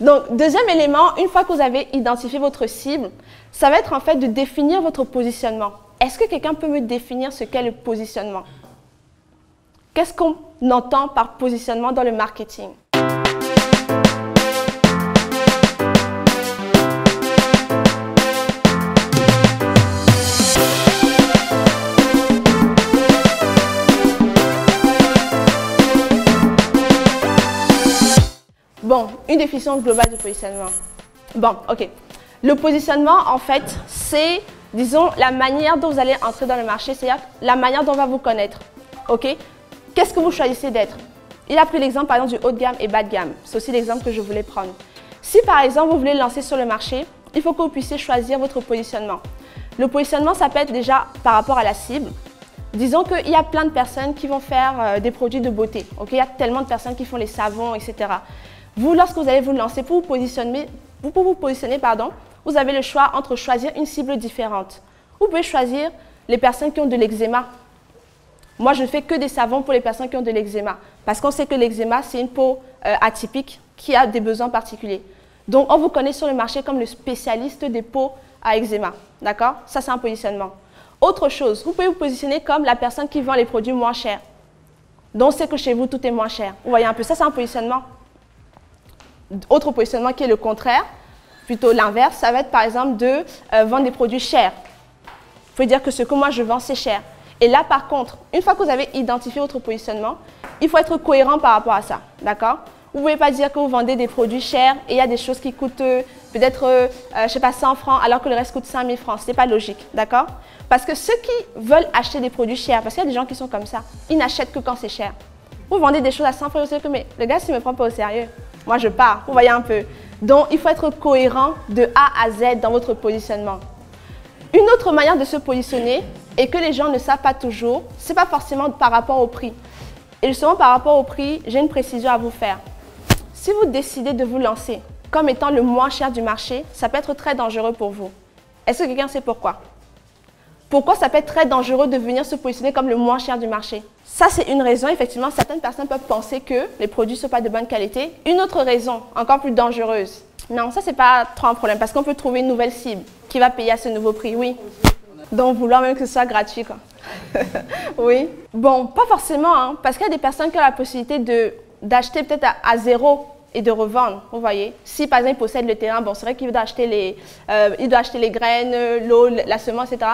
Donc, deuxième élément, une fois que vous avez identifié votre cible, ça va être en fait de définir votre positionnement. Est-ce que quelqu'un peut me définir ce qu'est le positionnement? Qu'est-ce qu'on entend par positionnement dans le marketing? Bon, une définition globale du positionnement. Bon, ok. Le positionnement, en fait, c'est, disons, la manière dont vous allez entrer dans le marché, c'est-à-dire la manière dont on va vous connaître. Ok? Qu'est-ce que vous choisissez d'être? Il a pris l'exemple, par exemple, du haut de gamme et bas de gamme. C'est aussi l'exemple que je voulais prendre. Si, par exemple, vous voulez lancer sur le marché, il faut que vous puissiez choisir votre positionnement. Le positionnement, ça peut être déjà par rapport à la cible. Disons qu'il y a plein de personnes qui vont faire des produits de beauté. Ok? Il y a tellement de personnes qui font les savons, etc. Vous, lorsque vous allez vous lancer pour vous positionner, vous avez le choix entre choisir une cible différente. Vous pouvez choisir les personnes qui ont de l'eczéma. Moi, je ne fais que des savons pour les personnes qui ont de l'eczéma. Parce qu'on sait que l'eczéma, c'est une peau atypique qui a des besoins particuliers. Donc, on vous connaît sur le marché comme le spécialiste des peaux à eczéma. D'accord? Ça, c'est un positionnement. Autre chose, vous pouvez vous positionner comme la personne qui vend les produits moins chers. Donc, on sait que chez vous, tout est moins cher. Vous voyez un peu, ça, c'est un positionnement. Autre positionnement qui est le contraire, plutôt l'inverse, ça va être par exemple de vendre des produits chers. Il faut dire que ce que moi je vends, c'est cher. Et là, par contre, une fois que vous avez identifié votre positionnement, il faut être cohérent par rapport à ça. D'accord? Vous ne pouvez pas dire que vous vendez des produits chers et il y a des choses qui coûtent peut-être, je ne sais pas, 100 francs alors que le reste coûte 5000 francs. Ce n'est pas logique. D'accord? Parce que ceux qui veulent acheter des produits chers, parce qu'il y a des gens qui sont comme ça, ils n'achètent que quand c'est cher. Vous vendez des choses à 100 francs, vous savez que mais le gars, s'il ne me prend pas au sérieux, moi je pars. Vous voyez un peu. Donc, il faut être cohérent de A à Z dans votre positionnement. Une autre manière de se positionner et que les gens ne savent pas toujours, ce n'est pas forcément par rapport au prix. Et justement, par rapport au prix, j'ai une précision à vous faire. Si vous décidez de vous lancer comme étant le moins cher du marché, ça peut être très dangereux pour vous. Est-ce que quelqu'un sait pourquoi? Pourquoi ça peut être très dangereux de venir se positionner comme le moins cher du marché? Ça, c'est une raison. Effectivement, certaines personnes peuvent penser que les produits ne sont pas de bonne qualité. Une autre raison, encore plus dangereuse. Non, ça, ce n'est pas trop un problème parce qu'on peut trouver une nouvelle cible qui va payer à ce nouveau prix, oui. Donc, vouloir même que ce soit gratuit, quoi. Oui. Bon, pas forcément, hein, parce qu'il y a des personnes qui ont la possibilité d'acheter peut-être à zéro et de revendre, vous voyez. Si, par exemple, il possède le terrain, bon, c'est vrai qu'il doit acheter les graines, l'eau, la semence, etc.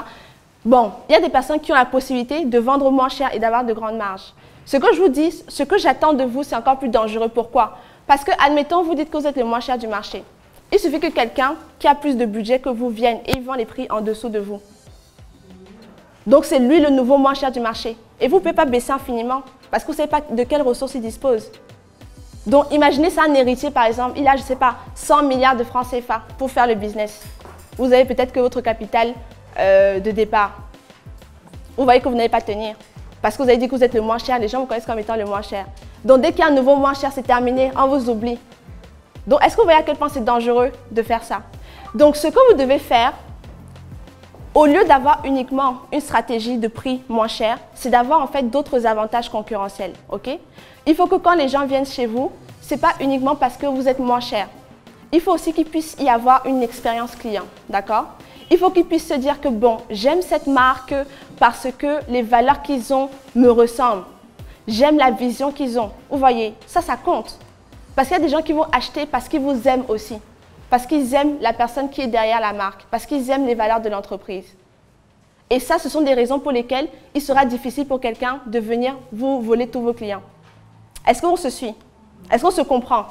Bon, il y a des personnes qui ont la possibilité de vendre moins cher et d'avoir de grandes marges. Ce que je vous dis, ce que j'attends de vous, c'est encore plus dangereux. Pourquoi? Parce que, admettons, vous dites que vous êtes le moins cher du marché. Il suffit que quelqu'un qui a plus de budget que vous vienne et il vend les prix en dessous de vous. Donc, c'est lui le nouveau moins cher du marché. Et vous ne pouvez pas baisser infiniment parce que vous ne savez pas de quelles ressources il dispose. Donc, imaginez ça, un héritier, par exemple, il a, je ne sais pas, 100 milliards de francs CFA pour faire le business. Vous avez peut-être que votre capital de départ. Vous voyez que vous n'allez pas tenir. Parce que vous avez dit que vous êtes le moins cher, les gens vous connaissent comme étant le moins cher. Donc, dès qu'il y a un nouveau moins cher, c'est terminé, on vous oublie. Donc, est-ce que vous voyez à quel point c'est dangereux de faire ça? Donc, ce que vous devez faire, au lieu d'avoir uniquement une stratégie de prix moins cher, c'est d'avoir en fait d'autres avantages concurrentiels. Ok? Il faut que quand les gens viennent chez vous, ce n'est pas uniquement parce que vous êtes moins cher. Il faut aussi qu'il puisse y avoir une expérience client. D'accord? Il faut qu'ils puissent se dire que bon, j'aime cette marque parce que les valeurs qu'ils ont me ressemblent. J'aime la vision qu'ils ont. Vous voyez, ça compte. Parce qu'il y a des gens qui vont acheter parce qu'ils vous aiment aussi. Parce qu'ils aiment la personne qui est derrière la marque. Parce qu'ils aiment les valeurs de l'entreprise. Et ça, ce sont des raisons pour lesquelles il sera difficile pour quelqu'un de venir vous voler tous vos clients. Est-ce qu'on se suit? Est-ce qu'on se comprend?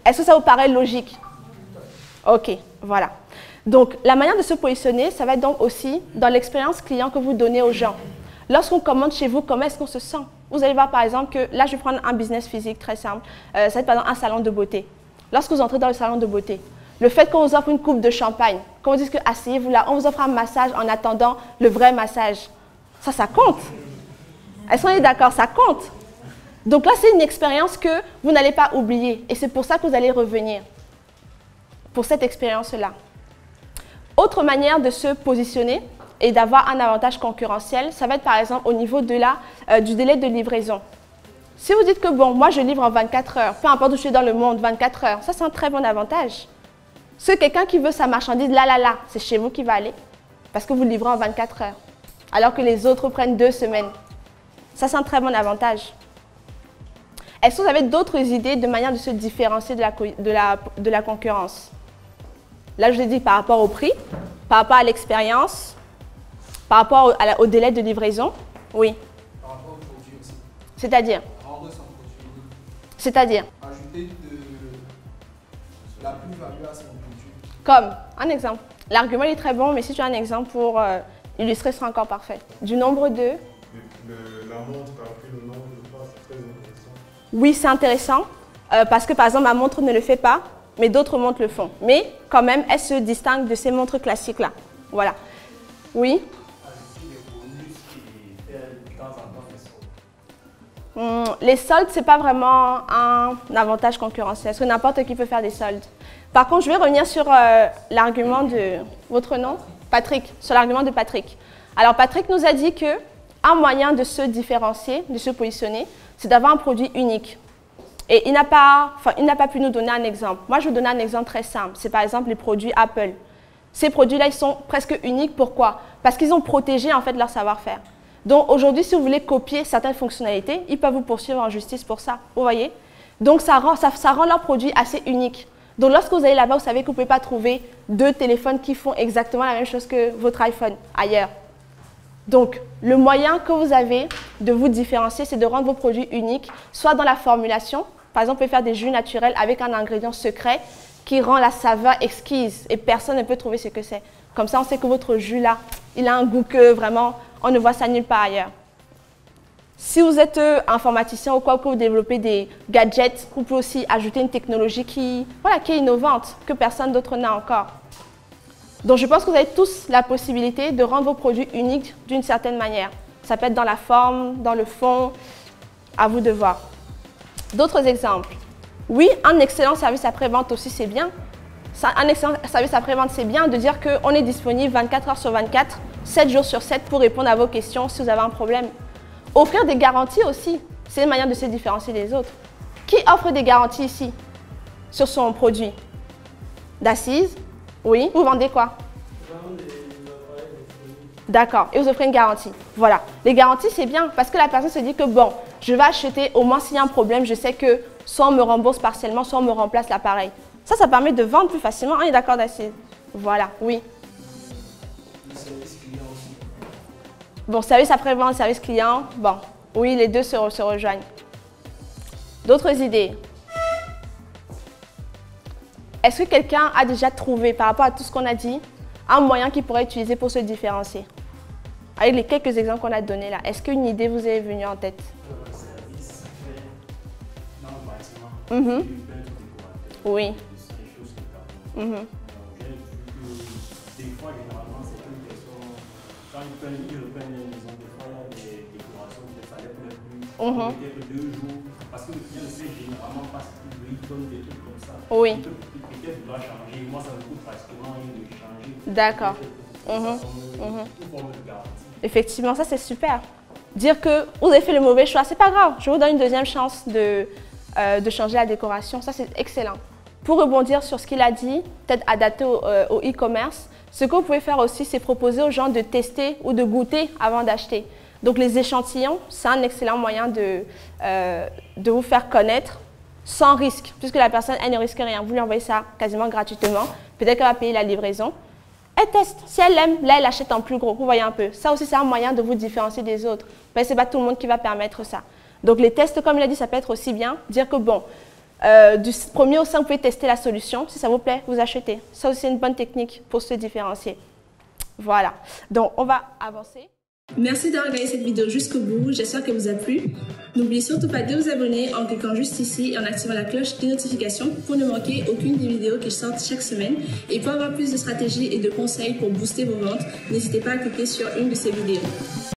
Est-ce que ça vous paraît logique? Ok, voilà. Donc, la manière de se positionner, ça va être donc aussi dans l'expérience client que vous donnez aux gens. Lorsqu'on commande chez vous, comment est-ce qu'on se sent? Vous allez voir par exemple que, là je vais prendre un business physique très simple, ça va être par exemple un salon de beauté. Lorsque vous entrez dans le salon de beauté, le fait qu'on vous offre une coupe de champagne, qu'on vous dise que asseyez-vous là, on vous offre un massage en attendant le vrai massage, ça compte. Est-ce qu'on est d'accord? Ça compte. Donc là, c'est une expérience que vous n'allez pas oublier et c'est pour ça que vous allez revenir, pour cette expérience-là. Autre manière de se positionner et d'avoir un avantage concurrentiel, ça va être par exemple au niveau de du délai de livraison. Si vous dites que bon, moi je livre en 24 heures, peu importe où je suis dans le monde, 24 heures, ça c'est un très bon avantage. C'est quelqu'un qui veut sa marchandise là, c'est chez vous qui va aller parce que vous livrez en 24 heures, alors que les autres prennent 2 semaines. Ça c'est un très bon avantage. Est-ce que vous avez d'autres idées de manière de se différencier de la concurrence? Là, je vous ai dit par rapport au prix, par rapport à l'expérience, par rapport au délai de livraison. Oui. Par rapport au produit aussi. C'est-à-dire? Rendre son produit. C'est-à-dire? Ajouter la plus-value à son produit. Comme, un exemple. L'argument est très bon, mais si tu as un exemple pour illustrer, ce sera encore parfait. Du nombre de... La montre, après le nombre de pas, c'est très intéressant. Oui, c'est intéressant, parce que par exemple, ma montre ne le fait pas, mais d'autres montres le font. Mais quand même, elle se distingue de ces montres classiques-là. Voilà. Oui? Les soldes, ce n'est pas vraiment un avantage concurrentiel, parce que n'importe qui peut faire des soldes. Par contre, je vais revenir sur l'argument de votre nom, Patrick, sur l'argument de Patrick. Alors, Patrick nous a dit que un moyen de se différencier, de se positionner, c'est d'avoir un produit unique. Et il n'a pas pu nous donner un exemple. Moi, je vais vous donner un exemple très simple. C'est par exemple les produits Apple. Ces produits-là, ils sont presque uniques. Pourquoi? Parce qu'ils ont protégé en fait leur savoir-faire. Donc aujourd'hui, si vous voulez copier certaines fonctionnalités, ils peuvent vous poursuivre en justice pour ça. Vous voyez? Donc ça rend leur produit assez unique. Donc lorsque vous allez là-bas, vous savez que vous ne pouvez pas trouver 2 téléphones qui font exactement la même chose que votre iPhone ailleurs. Donc, le moyen que vous avez de vous différencier, c'est de rendre vos produits uniques, soit dans la formulation. Par exemple, vous pouvez faire des jus naturels avec un ingrédient secret qui rend la saveur exquise et personne ne peut trouver ce que c'est. Comme ça, on sait que votre jus-là, il a un goût que vraiment, on ne voit ça nulle part ailleurs. Si vous êtes informaticien ou quoi, que vous développez des gadgets, vous pouvez aussi ajouter une technologie qui est innovante, que personne d'autre n'a encore. Donc, je pense que vous avez tous la possibilité de rendre vos produits uniques d'une certaine manière. Ça peut être dans la forme, dans le fond, à vous de voir. D'autres exemples. Oui, un excellent service après-vente aussi, c'est bien. Un excellent service après-vente, c'est bien de dire qu'on est disponible 24 heures sur 24, 7 jours sur 7 pour répondre à vos questions si vous avez un problème. Offrir des garanties aussi, c'est une manière de se différencier des autres. Qui offre des garanties ici sur son produit? D'Assise? Oui. Vous vendez quoi? D'accord. Et vous offrez une garantie. Voilà. Les garanties, c'est bien parce que la personne se dit que bon, je vais acheter, au moins s'il y a un problème, je sais que soit on me rembourse partiellement, soit on me remplace l'appareil. Ça permet de vendre plus facilement. On est d'accord, d'Assise? Voilà. Oui. Le service client aussi. Bon, service après-vente, service client. Bon, oui, les deux se rejoignent. D'autres idées? Est-ce que quelqu'un a déjà trouvé, par rapport à tout ce qu'on a dit, un moyen qu'il pourrait utiliser pour se différencier? Avec les quelques exemples qu'on a donnés là, est-ce qu'une idée vous est venue en tête? Service fait dans le bâtiment. Oui. J'ai vu que des fois, généralement, c'est une personne, quand ils reprennent les maisons, des fois, il y a des décorations qui fallait peut-être 2 jours, parce que le client sait généralement pas ce qu'il veut, il donne des trucs comme ça. Oui. Peut-être doit changer. Moi, ça me coûte pratiquement rien de changer. D'accord. Effectivement, ça c'est super. Dire que vous avez fait le mauvais choix, c'est pas grave. Je vous donne une deuxième chance de changer la décoration. Ça c'est excellent. Pour rebondir sur ce qu'il a dit, peut-être adapté au e-commerce, ce que vous pouvez faire aussi, c'est proposer aux gens de tester ou de goûter avant d'acheter. Donc les échantillons, c'est un excellent moyen de vous faire connaître sans risque, puisque la personne, elle ne risque rien. Vous lui envoyez ça quasiment gratuitement. Peut-être qu'elle va payer la livraison. Elle teste. Si elle aime, là, elle achète en plus gros. Vous voyez un peu. Ça aussi, c'est un moyen de vous différencier des autres. Mais ce n'est pas tout le monde qui va permettre ça. Donc, les tests, comme il a dit, ça peut être aussi bien. Dire que, bon, du 1er au 5, vous pouvez tester la solution. Si ça vous plaît, vous achetez. Ça aussi, c'est une bonne technique pour se différencier. Voilà. Donc, on va avancer. Merci d'avoir regardé cette vidéo jusqu'au bout, j'espère qu'elle vous a plu. N'oubliez surtout pas de vous abonner en cliquant juste ici et en activant la cloche des notifications pour ne manquer aucune des vidéos qui sortent chaque semaine. Et pour avoir plus de stratégies et de conseils pour booster vos ventes, n'hésitez pas à cliquer sur une de ces vidéos.